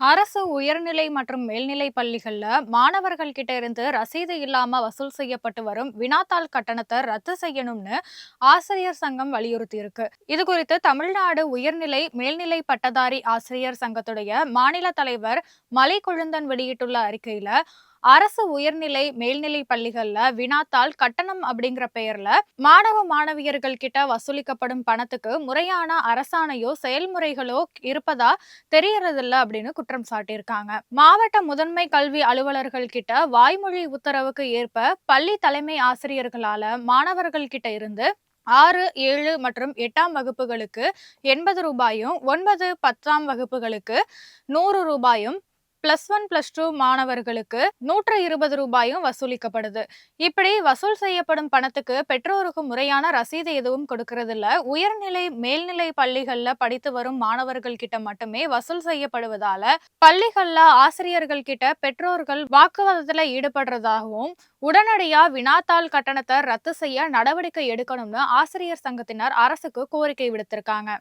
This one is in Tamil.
அரசு உயர்நிலை மற்றும் மேல்நிலை பள்ளிகள்ல மாணவர்கள் கிட்ட இருந்து ரசீது இல்லாம வசூல் செய்யப்பட்டு வரும் வினாத்தாள் கட்டணத்தை ரத்து செய்யணும்னு ஆசிரியர் சங்கம் வலியுறுத்தி இருக்கு. இது குறித்து தமிழ்நாடு உயர்நிலை மேல்நிலை பட்டதாரி ஆசிரியர் சங்கத்துடைய மாநில தலைவர் மலை கொழுந்தன் வெளியிட்டுள்ள அறிக்கையில அரசு உயர்நிலை மேல்நிலை பள்ளிகள்ல வினாத்தாள் கட்டணம் அப்படிங்கிற பெயர்ல மாணவ மாணவியர்கள் கிட்ட வசூலிக்கப்படும் பணத்துக்கு முறையான அரசாணையோ செயல்முறைகளோ இருப்பதா தெரியறதில்ல அப்படின்னு குற்றம் சாட்டியிருக்காங்க. மாவட்ட முதன்மை கல்வி அலுவலர்கள் கிட்ட வாய்மொழி உத்தரவுக்கு ஏற்ப பள்ளி தலைமை ஆசிரியர்களால மாணவர்கள் கிட்ட இருந்து 6, 7 மற்றும் 8ஆம் வகுப்புகளுக்கு 80 ரூபாயும், 9, 10ஆம் வகுப்புகளுக்கு 100 ரூபாயும், +1, +2 மாணவர்களுக்கு 120 ரூபாயும் வசூலிக்கப்படுது. இப்படி வசூல் செய்யப்படும் பணத்துக்கு பெற்றோருக்கு முறையான ரசீது எதுவும் கொடுக்கறது இல்ல. உயர்நிலை மேல்நிலை பள்ளிகள்ல படித்து வரும் மாணவர்கள் கிட்ட மட்டுமே வசூல் செய்யப்படுவதால பள்ளிகள்ல ஆசிரியர்கள் கிட்ட பெற்றோர்கள் வாக்குவாதத்துல ஈடுபடுறதாகவும் உடனடியா வினாத்தாள் கட்டணத்தை ரத்து செய்ய நடவடிக்கை எடுக்கணும்னு ஆசிரியர் சங்கத்தினர் அரசுக்கு கோரிக்கை விடுத்திருக்காங்க.